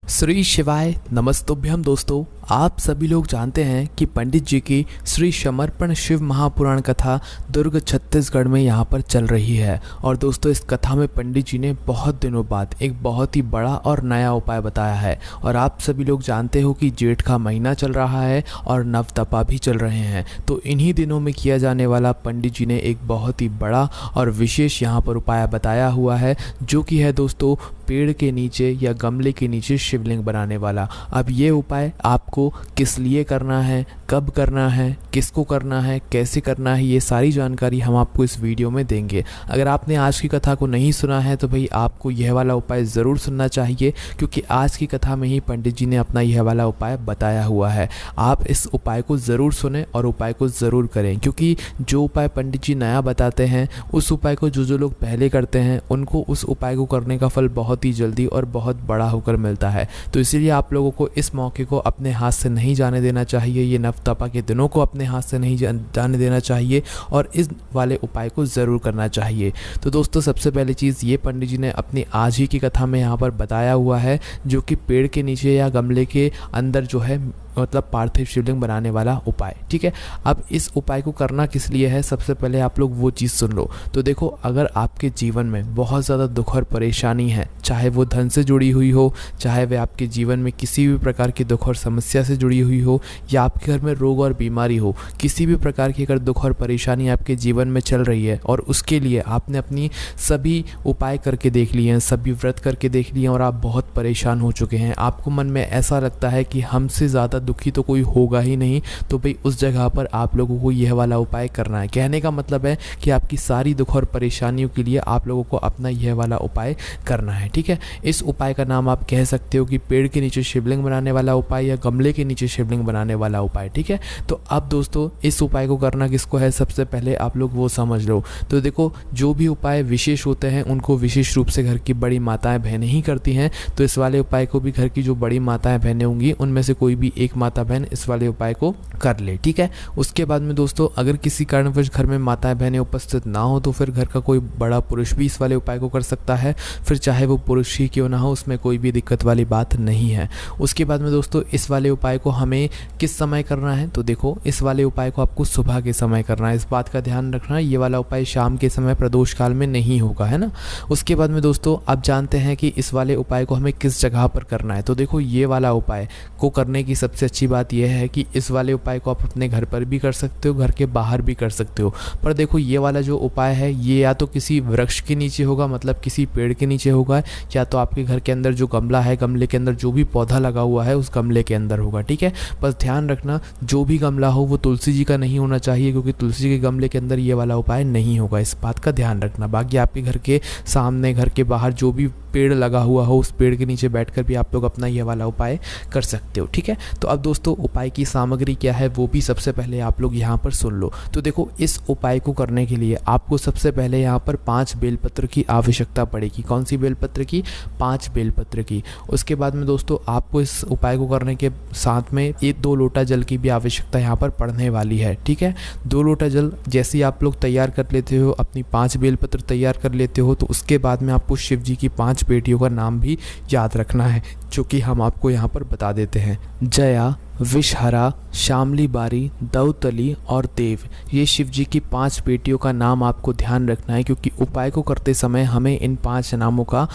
श्री शिवाय नमस्तुभ्यम। दोस्तों, आप सभी लोग जानते हैं कि पंडित जी की श्री समर्पण शिव महापुराण कथा दुर्ग छत्तीसगढ़ में यहाँ पर चल रही है। और दोस्तों, इस कथा में पंडित जी ने बहुत दिनों बाद एक बहुत ही बड़ा और नया उपाय बताया है। और आप सभी लोग जानते हो कि जेठ का महीना चल रहा है और नवतपा भी चल रहे हैं, तो इन्हीं दिनों में किया जाने वाला पंडित जी ने एक बहुत ही बड़ा और विशेष यहाँ पर उपाय बताया हुआ है, जो कि है दोस्तों पेड़ के नीचे या गमले के नीचे शिवलिंग बनाने वाला। अब ये उपाय आपको किस लिए करना है, कब करना है, किसको करना है, कैसे करना है, ये सारी जानकारी हम आपको इस वीडियो में देंगे। अगर आपने आज की कथा को नहीं सुना है तो भाई आपको यह वाला उपाय ज़रूर सुनना चाहिए, क्योंकि आज की कथा में ही पंडित जी ने अपना यह वाला उपाय बताया हुआ है। आप इस उपाय को ज़रूर सुने और उपाय को ज़रूर करें, क्योंकि जो उपाय पंडित जी नया बताते हैं उस उपाय को जो लोग पहले करते हैं उनको उस उपाय को करने का फल बहुत ही जल्दी और बहुत बड़ा होकर मिलता है। तो इसीलिए आप लोगों को इस मौके को अपने हाथ से नहीं जाने देना चाहिए, ये नवतपा के दिनों को अपने हाथ से नहीं जाने देना चाहिए और इस वाले उपाय को ज़रूर करना चाहिए। तो दोस्तों, सबसे पहली चीज़ ये पंडित जी ने अपनी आज ही की कथा में यहाँ पर बताया हुआ है, जो कि पेड़ के नीचे या गमले के अंदर जो है मतलब पार्थिव शिवलिंग बनाने वाला उपाय। ठीक है, अब इस उपाय को करना किस लिए है, सबसे पहले आप लोग वो चीज़ सुन लो। तो देखो, अगर आपके जीवन में बहुत ज़्यादा दुख और परेशानी है, चाहे वो धन से जुड़ी हुई हो, चाहे वह आपके जीवन में किसी भी प्रकार की दुख और समस्या से जुड़ी हुई हो, या आपके घर में रोग और बीमारी हो, किसी भी प्रकार की अगर दुख और परेशानी आपके जीवन में चल रही है और उसके लिए आपने अपनी सभी उपाय करके देख लिए हैं, सभी व्रत करके देख लिए हैं और आप बहुत परेशान हो चुके हैं, आपको मन में ऐसा लगता है कि हमसे ज़्यादा दुखी तो कोई होगा ही नहीं, तो भाई उस जगह पर आप लोगों को यह वाला उपाय करना है। कहने का मतलब है कि आपकी सारी दुख और परेशानियों के लिए आप लोगों को अपना यह वाला उपाय करना है। ठीक है, इस उपाय का नाम आप कह सकते हो कि पेड़ के नीचे शिवलिंग बनाने वाला उपाय या गमले के नीचे शिवलिंग बनाने वाला उपाय। ठीक है, तो अब दोस्तों, इस उपाय को करना किसको है, सबसे पहले आप लोग वो समझ लो। तो देखो, जो भी उपाय विशेष होते हैं उनको विशेष रूप से घर की बड़ी माताएं बहनें ही करती हैं, तो इस वाले उपाय को भी घर की जो बड़ी माताएं बहनें होंगी उनमें से कोई भी एक माता बहन इस वाले उपाय को कर ले। ठीक है, उसके बाद में दोस्तों, अगर किसी कारणवश घर में माताएं बहनें उपस्थित ना हो तो फिर घर का कोई बड़ा पुरुष भी इस वाले उपाय को कर सकता है, फिर चाहे वो पुरुष ही क्यों ना हो, उसमें कोई भी दिक्कत वाली बात नहीं है। उसके बाद में दोस्तों, इस वाले उपाय को हमें किस समय करना है, तो देखो, इस वाले उपाय को आपको सुबह के समय करना है। इस बात का ध्यान रखना, ये वाला उपाय शाम के समय प्रदोष काल में नहीं होगा, है ना। उसके बाद में दोस्तों, आप जानते हैं कि इस वाले उपाय को हमें किस जगह पर करना है। तो देखो, ये वाला उपाय को करने की सबसे अच्छी बात यह है कि इस वाले उपाय को आप अपने घर पर भी कर सकते हो, घर के बाहर भी कर सकते हो। पर देखो, ये वाला जो उपाय है ये या तो किसी वृक्ष के नीचे होगा, मतलब किसी पेड़ के नीचे होगा, या तो आपके घर के अंदर जो गमला है, गमले के अंदर जो भी पौधा लगा हुआ है उस गमले के अंदर होगा। ठीक है, बस ध्यान रखना, जो भी गमला हो वो तुलसी जी का नहीं होना चाहिए, क्योंकि तुलसी के गमले के अंदर ये वाला उपाय नहीं होगा, इस बात का ध्यान रखना। बाकी आपके घर के सामने, घर के बाहर जो भी पेड़ लगा हुआ हो उस पेड़ के नीचे बैठकर भी आप लोग अपना यह वाला उपाय कर सकते हो। ठीक है, तो अब दोस्तों, उपाय की सामग्री क्या है वो भी सबसे पहले आप लोग यहाँ पर सुन लो। तो देखो, इस उपाय को करने के लिए आपको सबसे पहले यहाँ पर 5 बेलपत्र की आवश्यकता पड़ेगी। कौन सी बेलपत्र की, 5 बेलपत्र की। उसके बाद में दोस्तों, आपको इस उपाय को करने के साथ में 1-2 लोटा जल की भी आवश्यकता यहाँ पर पड़ने वाली है। ठीक है, 2 लोटा जल जैसे ही आप लोग तैयार कर लेते हो, अपनी 5 बेलपत्र तैयार कर लेते हो, तो उसके बाद में आपको शिव जी की 5 बेटियों का नाम भी याद रखना है, जो कि हम आपको यहाँ पर बता देते हैं। जया, विषहरा, श्यामली बारी, दौतली और देव, ये शिव जी की 5 बेटियों का नाम आपको ध्यान रखना है, क्योंकि उपाय को करते समय हमें इन 5 नामों का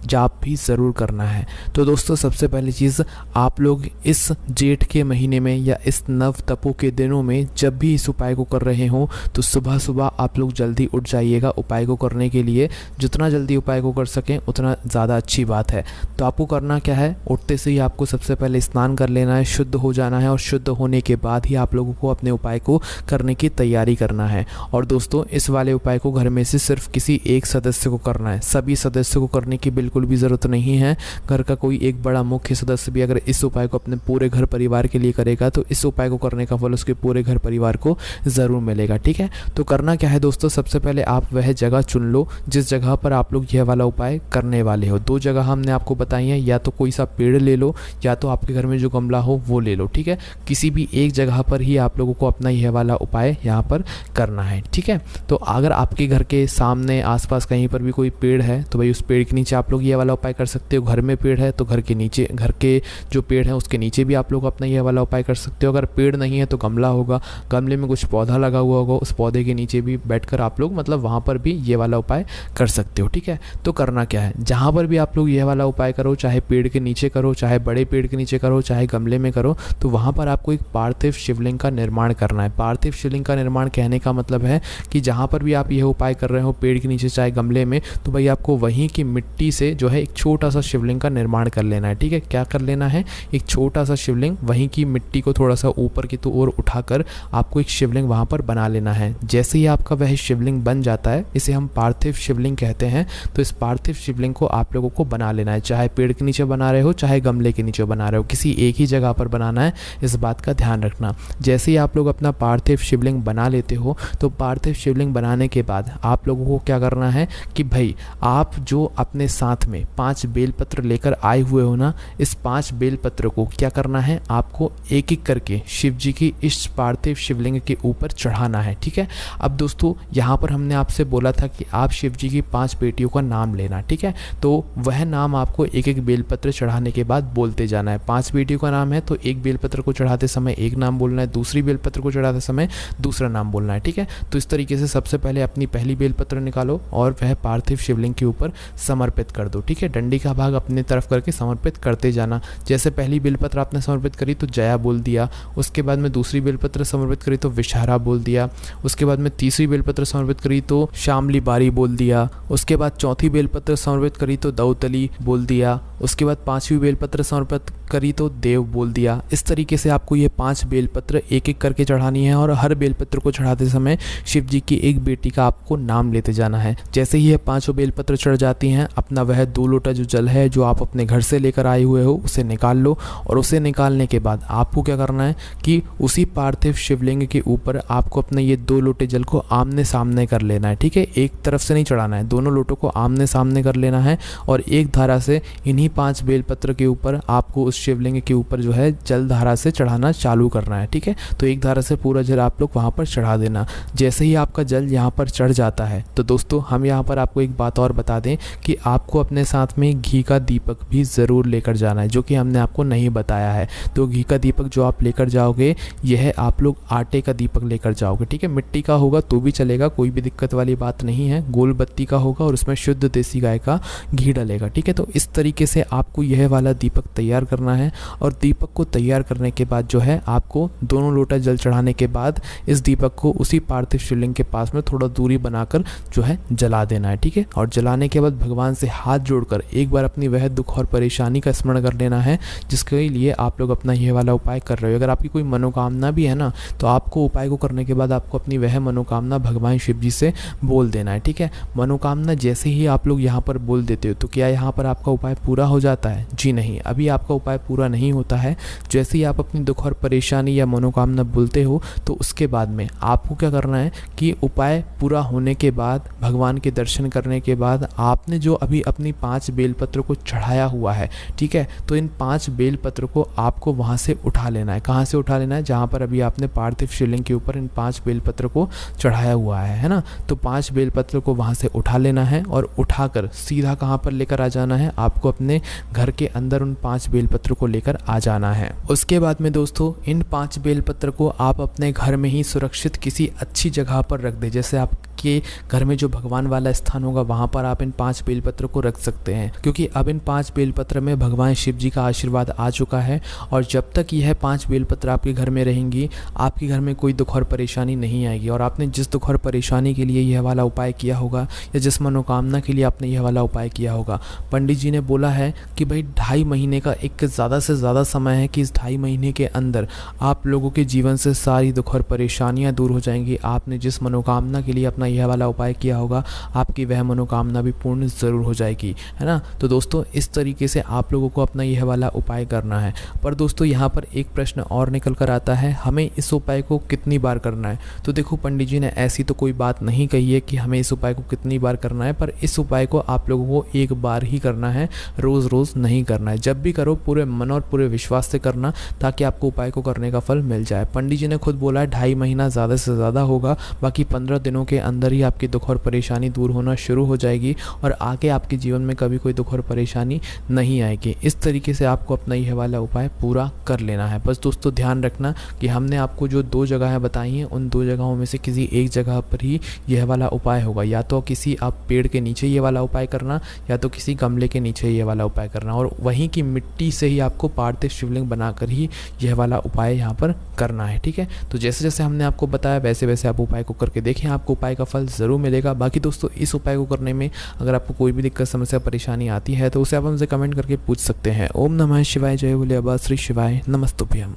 जाप भी ज़रूर करना है। तो दोस्तों, सबसे पहली चीज़, आप लोग इस जेठ के महीने में या इस नव तपो के दिनों में जब भी इस उपाय को कर रहे हों तो सुबह सुबह आप लोग जल्दी उठ जाइएगा उपाय को करने के लिए। जितना जल्दी उपाय को कर सकें उतना ज़्यादा अच्छी बात है। तो आपको करना क्या है, उठते से ही आपको सबसे पहले स्नान कर लेना है, शुद्ध हो जाना है, और शुद्ध होने के बाद ही आप लोगों को अपने उपाय को करने की तैयारी करना है। और दोस्तों, इस वाले उपाय को घर में से सिर्फ किसी एक सदस्य को करना है, सभी सदस्यों को करने की बिल्कुल भी ज़रूरत नहीं है। घर का कोई एक बड़ा मुख्य सदस्य भी अगर इस उपाय को अपने पूरे घर परिवार के लिए करेगा तो इस उपाय को करने का फल उसके पूरे घर परिवार को ज़रूर मिलेगा। ठीक है, तो करना क्या है दोस्तों, सबसे पहले आप वह जगह चुन लो जिस जगह पर आप लोग यह वाला उपाय करने वाले हो। 2 जगह हमने आपको बताई हैं, या तो कोई सा पेड़ ले लो, या तो आपके घर में जो गमला हो वो ले लो। लो, ठीक है। किसी भी एक जगह पर ही आप लोगों को अपना यह वाला उपाय यहाँ पर करना है, ठीक है। तो अगर आपके घर के सामने आसपास कहीं पर भी कोई पेड़ है तो भाई उस पेड़ के नीचे आप लोग ये वाला उपाय कर सकते हो। घर में पेड़ है तो घर के नीचे, घर के जो पेड़ है उसके नीचे भी आप लोग अपना यह वाला उपाय कर सकते हो। अगर पेड़ नहीं है तो गमला होगा, गमले में कुछ पौधा लगा हुआ होगा, उस पौधे के नीचे भी बैठकर आप लोग मतलब वहाँ पर भी ये वाला उपाय कर सकते हो, ठीक है। तो करना क्या है, जहाँ पर भी आप लोग यह वाला उपाय करो, चाहे पेड़ के नीचे करो, चाहे बड़े पेड़ के नीचे करो, चाहे गमले में करो, तो वहाँ पर आपको एक पार्थिव शिवलिंग का निर्माण करना है। पार्थिव शिवलिंग का निर्माण कहने का मतलब है कि जहाँ पर भी आप यह उपाय कर रहे हो, पेड़ के नीचे चाहे गमले में, तो भाई आपको वहीं की मिट्टी से जो है एक छोटा सा शिवलिंग का निर्माण कर लेना है, ठीक है। क्या कर लेना है, एक छोटा सा शिवलिंग, वहीं की मिट्टी को थोड़ा सा ऊपर की ओर उठाकर आपको एक शिवलिंग वहाँ पर बना लेना है। जैसे ही आपका वह शिवलिंग बन जाता है, इसे हम पार्थिव शिवलिंग कहते हैं, तो इस पार्थिव शिवलिंग को आप लोगों को बना लेना है। चाहे पेड़ के नीचे बना रहे हो, चाहे गमले के नीचे बना रहे हो, किसी एक ही जगह पर बनाना है, इस बात का ध्यान रखना। जैसे ही आप लोग अपना पार्थिव शिवलिंग बना लेते हो, तो पार्थिव शिवलिंग बनाने के बाद आप लोगों को क्या करना है कि भाई आप जो अपने साथ में 5 बेलपत्र लेकर आए हुए हो ना, इस 5 बेलपत्र को क्या करना है, आपको एक एक करके शिव जी की इस पार्थिव शिवलिंग के ऊपर चढ़ाना है, ठीक है। अब दोस्तों यहाँ पर हमने आपसे बोला था कि आप शिव जी की 5 बेटियों का नाम लेना, ठीक है। तो वह नाम आपको एक एक बेलपत्र चढ़ाने के बाद बोलते जाना है। 5 बेटियों का नाम है तो एक बेलपत्र को चढ़ाते समय एक नाम बोलना है, दूसरी बेलपत्र को चढ़ाते समय दूसरा नाम बोलना है, ठीक है। तो इस तरीके से सबसे पहले अपनी पहली बेलपत्र निकालो और वह पार्थिव शिवलिंग के ऊपर समर्पित कर दो, ठीक है। डंडी का भाग अपनी तरफ करके समर्पित करते जाना। जैसे पहली बेलपत्र आपने समर्पित करी तो जया बोल दिया, उसके बाद में दूसरी बेलपत्र समर्पित करी तो विषहारा बोल दिया, उसके बाद में तीसरी बेलपत्र समर्पित करी तो शामली बारी बोल दिया, उसके बाद चौथी बेलपत्र समर्पित करी तो दौतली बोल दिया, उसके बाद 5वीं बेलपत्र समर्पित करी तो देव बोल दिया। इस तरीके से आपको ये 5 बेलपत्र एक एक करके चढ़ानी है और हर बेलपत्र को चढ़ाते समय शिव जी की एक बेटी का आपको नाम लेते जाना है। जैसे ही ये 5 बेलपत्र चढ़ जाती हैं, अपना वह 2 लोटा जो जल है जो आप अपने घर से लेकर आए हुए हो उसे निकाल लो, और उसे निकालने के बाद आपको क्या करना है कि उसी पार्थिव शिवलिंग के ऊपर आपको अपने ये 2 लोटे जल को आमने सामने कर लेना है, ठीक है। एक तरफ से नहीं चढ़ाना है, दोनों लोटों को आमने सामने कर लेना है और एक धारा से इन्हीं 5 बेलपत्र के ऊपर आपको उस शिवलिंग के ऊपर जो है जल धारा से चढ़ाना चालू करना है, ठीक है। तो एक धारा से पूरा जल आप लोग वहाँ पर चढ़ा देना। जैसे ही आपका जल यहाँ पर चढ़ जाता है तो दोस्तों हम यहाँ पर आपको एक बात और बता दें कि आपको अपने साथ में घी का दीपक भी ज़रूर लेकर जाना है, जो कि हमने आपको नहीं बताया है। तो घी का दीपक जो आप लेकर जाओगे, यह आप लोग आटे का दीपक लेकर जाओगे, ठीक है। मिट्टी का होगा तो भी चलेगा, कोई भी दिक्कत वाली बात नहीं है। गोल बत्ती का होगा और उसमें शुद्ध देसी गाय का घी डलेगा, ठीक है। तो इस तरीके से आपको यह वाला दीपक तैयार करना है और दीपक को तैयार करने के बाद जो है आपको दोनों लोटा जल चढ़ाने के बाद इस दीपक को उसी पार्थिव शिवलिंग के पास में थोड़ा दूरी बनाकर जो है जला देना है, ठीक है। और जलाने के बाद भगवान से हाथ जोड़कर एक बार अपनी वह दुख और परेशानी का स्मरण कर लेना है जिसके लिए आप लोग अपना यह वाला उपाय कर रहे हो। अगर आपकी कोई मनोकामना भी है ना, तो आपको उपाय को करने के बाद आपको अपनी वह मनोकामना भगवान शिव जी से बोल देना है, ठीक है। मनोकामना जैसे ही आप लोग यहाँ पर बोल देते हो तो क्या यहाँ पर आपका उपाय पूरा हो जाता है? जी नहीं, अभी आपका उपाय पूरा नहीं होता है। जैसे ही आप अपनी दुख और परेशानी या मनोकामना बोलते हो तो उसके बाद में आपको क्या करना है कि उपाय पूरा होने के बाद, भगवान के दर्शन करने के बाद, आपने जो अभी अपनी 5 बेलपत्र को चढ़ाया हुआ है, ठीक है, तो इन 5 बेलपत्र को आपको वहाँ से उठा लेना है। कहाँ से उठा लेना है? जहाँ पर अभी आपने पार्थिव शिवलिंग के ऊपर इन 5 बेलपत्र को चढ़ाया हुआ है ना। तो 5 बेलपत्र को वहाँ से उठा लेना है और उठाकर सीधा कहाँ पर लेकर आ जाना है? आपको अपने घर के अंदर उन 5 बेलपत्र को लेकर आ जाना है। उसके बाद में दोस्तों इन 5 बेलपत्र को आप अपने घर में ही सुरक्षित किसी अच्छी जगह पर रख दें। जैसे आपके घर में जो भगवान वाला स्थान होगा वहाँ पर आप इन 5 बेलपत्र को रख सकते हैं, क्योंकि अब इन 5 बेलपत्र में भगवान शिव जी का आशीर्वाद आ चुका है। और जब तक यह 5 बेलपत्र आपके घर में रहेंगी, आपके घर में कोई दुख और परेशानी नहीं आएगी। और आपने जिस दुख और परेशानी के लिए यह वाला उपाय किया होगा या जिस मनोकामना के लिए आपने यह वाला उपाय किया होगा, पंडित जी ने बोला है कि भाई 2.5 महीने का एक ज़्यादा से ज़्यादा समय है कि इस 2.5 महीने के अंदर आप लोगों के जीवन से सारी दुख और परेशानियाँ दूर हो जाएंगी। आपने जिस मनोकामना के लिए अपना यह वाला उपाय किया होगा, आपकी वह मनोकामना भी पूर्ण ज़रूर हो जाएगी, है ना। तो दोस्तों इस तरीके से आप लोगों को अपना यह वाला उपाय करना है। पर दोस्तों यहाँ पर एक प्रश्न और निकल कर आता है, हमें इस उपाय को कितनी बार करना है। तो देखो पंडित जी ने ऐसी तो कोई बात नहीं कही है कि हमें इस उपाय को कितनी बार करना है, पर इस उपाय को आप लोगों को एक बार ही करना है, रोज़ रोज़ नहीं करना है। जब भी करो पूरे मन और पूरे विश्वास से करना, ताकि आपको उपाय को करने का फल मिल जाए। पंडित जी ने खुद बोला है 2.5 महीना ज़्यादा से ज़्यादा होगा, बाकी 15 दिनों के अंदर ही आपकी दुख और परेशानी दूर होना शुरू हो जाएगी और आगे आपके जीवन में कभी कोई दुख और परेशानी नहीं आएगी। इस तरीके से आपको अपना यह वाला उपाय पूरा कर लेना है। बस दोस्तों ध्यान रखना कि हमने आपको जो 2 जगहें बताई हैं, उन 2 जगहों में से किसी एक जगह पर ही यह वाला उपाय होगा। या तो किसी आप पेड़ के नीचे ये वाला उपाय करना, या तो किसी गमले के नीचे ये वाला उपाय करना, और वहीं की मिट्टी से ही आपको पार्थिव शिवलिंग बनाकर ही यह वाला उपाय यहाँ पर करना है, ठीक है। तो जैसे जैसे हमने आपको बताया वैसे वैसे आप उपाय को करके देखें, आपको उपाय का फल ज़रूर मिलेगा। बाकी दोस्तों इस उपाय को करने में अगर आपको कोई भी दिक्कत, समस्या, परेशानी आती है तो उसे आप हमसे कमेंट करके पूछ सकते हैं। ओम नमः शिवाय, जय बोले बाबा श्री शिवाय, नमस्तुभ्यम।